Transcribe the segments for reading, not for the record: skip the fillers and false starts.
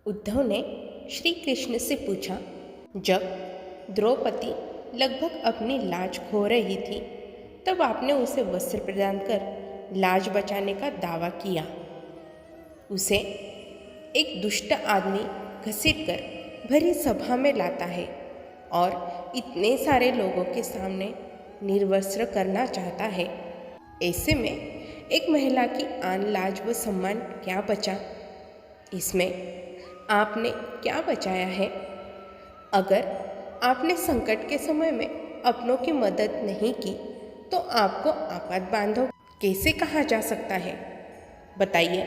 उद्धव ने श्री कृष्ण से पूछा। जब द्रौपदी लगभग अपनी लाज खो रही थी तब आपने उसे वस्त्र प्रदान कर लाज बचाने का दावा किया। उसे एक दुष्ट आदमी घसीटकर भरी सभा में लाता है और इतने सारे लोगों के सामने निर्वस्त्र करना चाहता है। ऐसे में एक महिला की आन लाज व सम्मान क्या बचा? इसमें आपने क्या बचाया है? अगर आपने संकट के समय में अपनों की मदद नहीं की तो आपको आपात बांधव कैसे कहा जा सकता है? बताइए,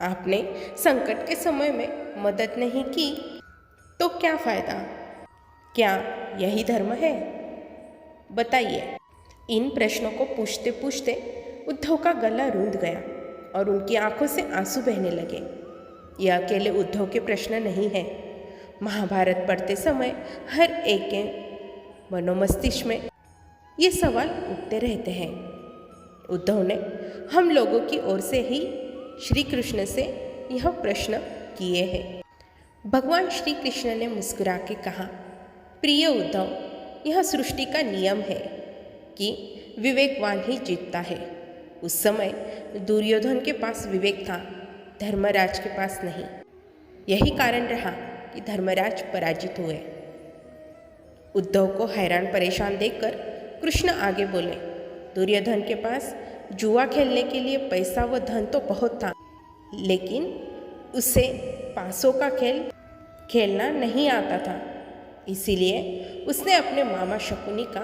आपने संकट के समय में मदद नहीं की तो क्या फायदा? क्या यही धर्म है? बताइए। इन प्रश्नों को पूछते पूछते उद्धव का गला रूंध गया और उनकी आंखों से आंसू बहने लगे। यह अकेले उद्धव के प्रश्न नहीं है। महाभारत पढ़ते समय हर एक के मनोमस्तिष्क में ये सवाल उठते रहते हैं। उद्धव ने हम लोगों की ओर से ही श्री कृष्ण से यह प्रश्न किए हैं। भगवान श्री कृष्ण ने मुस्कुरा के कहा, प्रिय उद्धव, यह सृष्टि का नियम है कि विवेकवान ही जीतता है। उस समय दुर्योधन के पास विवेक था, धर्मराज के पास नहीं। यही कारण रहा कि धर्मराज पराजित हुए। उद्धव को हैरान परेशान देखकर कृष्ण आगे बोले, दुर्योधन के पास जुआ खेलने के लिए पैसा व धन तो बहुत था, लेकिन उसे पासों का खेल खेलना नहीं आता था। इसीलिए उसने अपने मामा शकुनी का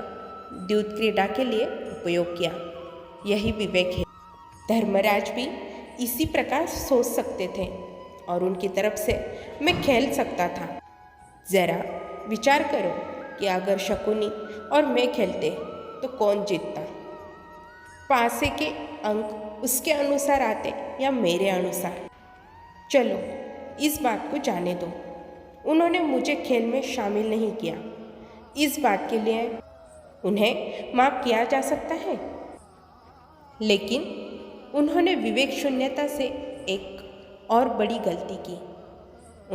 द्यूत क्रीड़ा के लिए उपयोग किया। यही विवेक है। धर्मराज भी इसी प्रकार सोच सकते थे और उनकी तरफ से मैं खेल सकता था। जरा विचार करो कि अगर शकुनी और मैं खेलते तो कौन जीतता? पासे के अंक उसके अनुसार आते या मेरे अनुसार? चलो इस बात को जाने दो। उन्होंने मुझे खेल में शामिल नहीं किया। इस बात के लिए उन्हें माफ किया जा सकता है, लेकिन उन्होंने विवेक शून्यता से एक और बड़ी गलती की।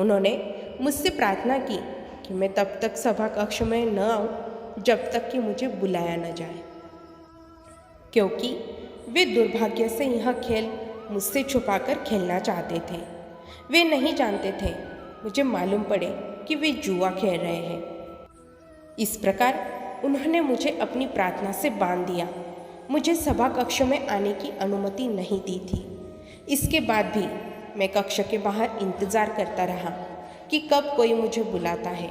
उन्होंने मुझसे प्रार्थना की कि मैं तब तक सभा कक्ष में न आऊं जब तक कि मुझे बुलाया न जाए, क्योंकि वे दुर्भाग्य से यह खेल मुझसे छुपाकर खेलना चाहते थे। वे नहीं जानते थे मुझे मालूम पड़े कि वे जुआ खेल रहे हैं। इस प्रकार उन्होंने मुझे अपनी प्रार्थना से बांध दिया। मुझे सभा कक्ष में आने की अनुमति नहीं दी थी। इसके बाद भी मैं कक्ष के बाहर इंतजार करता रहा कि कब कोई मुझे बुलाता है।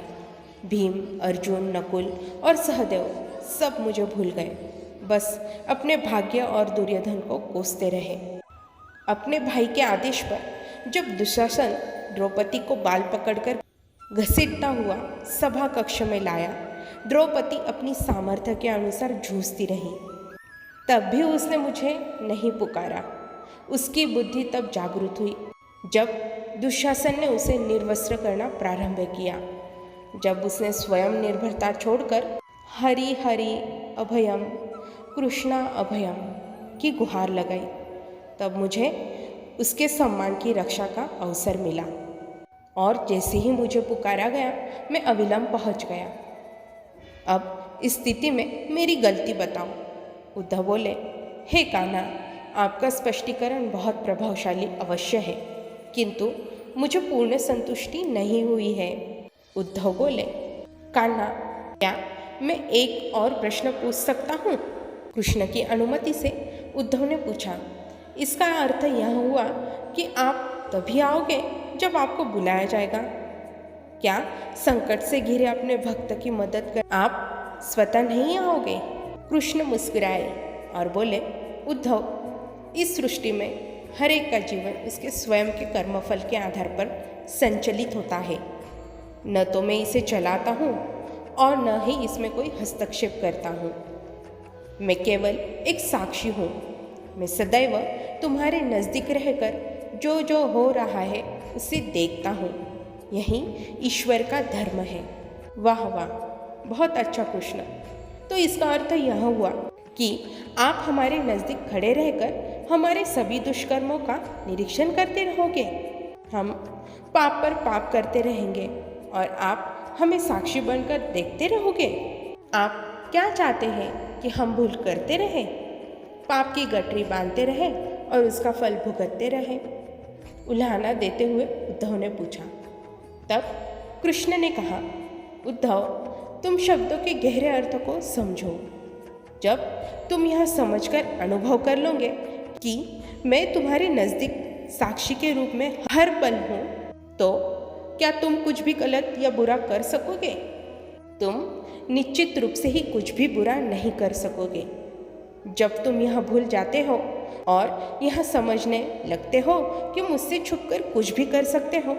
भीम, अर्जुन, नकुल और सहदेव सब मुझे भूल गए, बस अपने भाग्य और दुर्योधन को कोसते रहे। अपने भाई के आदेश पर जब दुशासन द्रौपदी को बाल पकड़कर घसीटता हुआ सभा कक्ष में लाया, द्रौपदी अपनी सामर्थ्य के अनुसार जूझती रही। तब भी उसने मुझे नहीं पुकारा। उसकी बुद्धि तब जागृत हुई जब दुशासन ने उसे निर्वस्त्र करना प्रारंभ किया। जब उसने स्वयं निर्भरता छोड़कर हरि हरि अभयम कृष्णा अभयम की गुहार लगाई, तब मुझे उसके सम्मान की रक्षा का अवसर मिला और जैसे ही मुझे पुकारा गया मैं अविलंब पहुंच गया। अब इस स्थिति में मेरी गलती बताओ। उद्धव बोले, हे कान्हा, आपका स्पष्टीकरण बहुत प्रभावशाली अवश्य है, किंतु मुझे पूर्ण संतुष्टि नहीं हुई है। उद्धव बोले, कान्हा, क्या मैं एक और प्रश्न पूछ सकता हूँ? कृष्ण की अनुमति से उद्धव ने पूछा। इसका अर्थ यह हुआ कि आप तभी आओगे जब आपको बुलाया जाएगा। क्या संकट से घिरे अपने भक्त की मदद कर आप स्वतः नहीं आओगे? कृष्ण मुस्कुराए और बोले, उद्धव, इस सृष्टि में हर एक का जीवन उसके स्वयं के कर्मफल के आधार पर संचलित होता है। न तो मैं इसे चलाता हूँ और न ही इसमें कोई हस्तक्षेप करता हूँ। मैं केवल एक साक्षी हूँ। मैं सदैव तुम्हारे नज़दीक रहकर जो जो हो रहा है उसे देखता हूँ। यही ईश्वर का धर्म है। वाह वाह, बहुत अच्छा कृष्ण। तो इसका अर्थ यह हुआ कि आप हमारे नज़दीक खड़े रहकर हमारे सभी दुष्कर्मों का निरीक्षण करते रहोगे। हम पाप पर पाप करते रहेंगे और आप हमें साक्षी बनकर देखते रहोगे। आप क्या चाहते हैं कि हम भूल करते रहें, पाप की गठरी बांधते रहें और उसका फल भुगतते रहें? उल्हाना देते हुए उद्धव ने पूछा। तब कृष्ण ने कहा, उद्धव, तुम शब्दों के गहरे अर्थ को समझो। जब तुम यह समझकर अनुभव कर लोगे कि मैं तुम्हारे नज़दीक साक्षी के रूप में हर पल हूँ, तो क्या तुम कुछ भी गलत या बुरा कर सकोगे? तुम निश्चित रूप से ही कुछ भी बुरा नहीं कर सकोगे। जब तुम यह भूल जाते हो और यह समझने लगते हो कि मुझसे छुपकर कुछ भी कर सकते हो,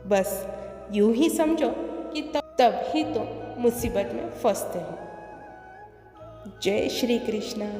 बस यूं ही समझो कि तब ही तुम मुसीबत में फंसते हो। जय श्री कृष्ण।